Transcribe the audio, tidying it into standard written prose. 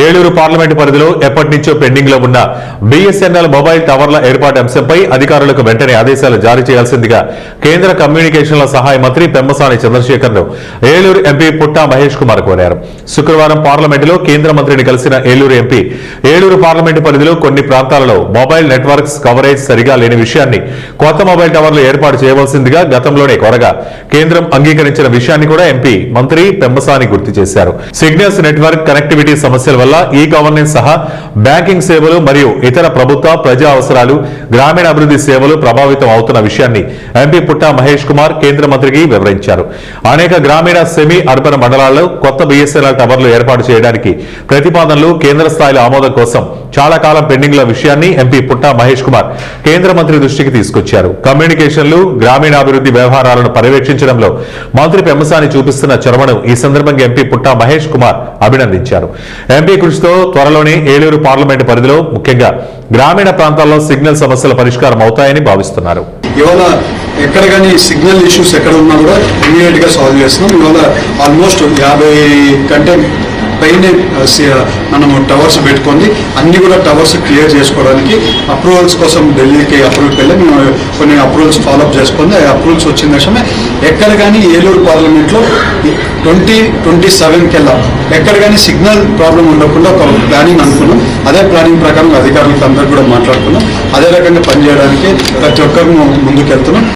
Eluru parliament పరిధిలో ఎప్పటి నుంచో పెండింగ్ లో ఉన్న బీఎస్ఎన్ఎల్ మొబైల్ టవర్ల ఏర్పాటు అంశంపై అధికారులకు వెంటనే ఆదేశాలు జారీ చేయాల్సిందిగా కేంద్ర కమ్యూనికేషన్ల సహాయ మంత్రి పెమ్మసాని చంద్రశేఖర్ ను ఏలూరు ఎంపీ పుట్టా మహేష్ కుమార్ కోరారు. శుక్రవారం పార్లమెంటులో కేంద్ర మంత్రిని కలిసిన ఏలూరు ఎంపీ ఏలూరు పార్లమెంటు పరిధిలో కొన్ని ప్రాంతాలలో మొబైల్ నెట్వర్క్స్ కవరేజ్ సరిగా లేని విషయాన్ని, కొత్త మొబైల్ టవర్లు ఏర్పాటు చేయవలసిందిగా గతంలోనే కోరగా కేంద్రం అంగీకరించిన విషయాన్ని కూడా ఎంపీ మంత్రి పెమ్మసాని గుర్తు చేశారు. సిగ్నల్స్ నెట్వర్క్ కనెక్టివిటీ సమస్యల వల్ల ఈ గవర్నెన్స్ సహా బ్యాంకింగ్ సేవలు మరియు ఇతర ప్రభుత్వ ప్రజా అవసరాలు, గ్రామీణ అభివృద్ధి సేవలు ప్రభావితం అవుతున్న విషయాన్ని ఎంపీ పుట్టా మహేష్ కుమార్ కేంద్ర మంత్రికి వివరించారు. అనేక గ్రామీణ సెమీ అర్బన్ మండలాల్లో కొత్త బీఎస్ఎన్ఎల్ టవర్లు ఏర్పాటు చేయడానికి ప్రతిపాదనలు కేంద్ర స్థాయిలో ఆమోదం కోసం చాలా కాలం పెండింగ్ లో విషయాన్ని ఎంపీ పుట్టా మహేష్ కుమార్ కేంద్ర మంత్రి దృష్టికి తీసుకొచ్చారు. కమ్యూనికేషన్లు, గ్రామీణాభివృద్ధి వ్యవహారాలను పర్యవేక్షించడంలో మంత్రి పెమ్మసాని చూపిస్తున్న చొరవను ఈ సందర్భంగా ఎంపీ పుట్టా మహేష్ కుమార్ అభినందించారు. ఎంపీ కృషితో త్వరలోనే ఏలూరు పార్లమెంటు పరిధిలో ముఖ్యంగా గ్రామీణ ప్రాంతాల్లో సిగ్నల్ సమస్యల పరిష్కారం అవుతాయని భావిస్తున్నారు. ఇవాళ ఎక్కడ కానీ సిగ్నల్ ఇష్యూస్ ఎక్కడ ఉన్నా కూడా ఇమీడియట్ గా సాల్వ్ చేస్తున్నాం. ఇవాళ ఆల్మోస్ట్ 50 కంటే పైన మనము టవర్స్ పెట్టుకొని అన్ని కూడా టవర్స్ క్లియర్ చేసుకోవడానికి అప్రూవల్స్ కోసం ఢిల్లీకి అప్రూవల్కి వెళ్ళి మేము కొన్ని అప్రూవల్స్ ఫాలోఅప్ చేసుకొని అప్రూవల్స్ వచ్చిన తక్షణమే ఎక్కడ కానీ ఏలూరు పార్లమెంట్లో 2027 కెల్లా ఎక్కడ కానీ సిగ్నల్ ప్రాబ్లం ఉండకుండా ఒక ప్లానింగ్ అనుకున్నాం. అదే ప్లానింగ్ ప్రకారం అధికారులతో అందరూ కూడా మాట్లాడుకున్నాం. అదే రకంగా పనిచేయడానికి ప్రతి ఒక్కరు ముందుకు వెళ్తున్నాం.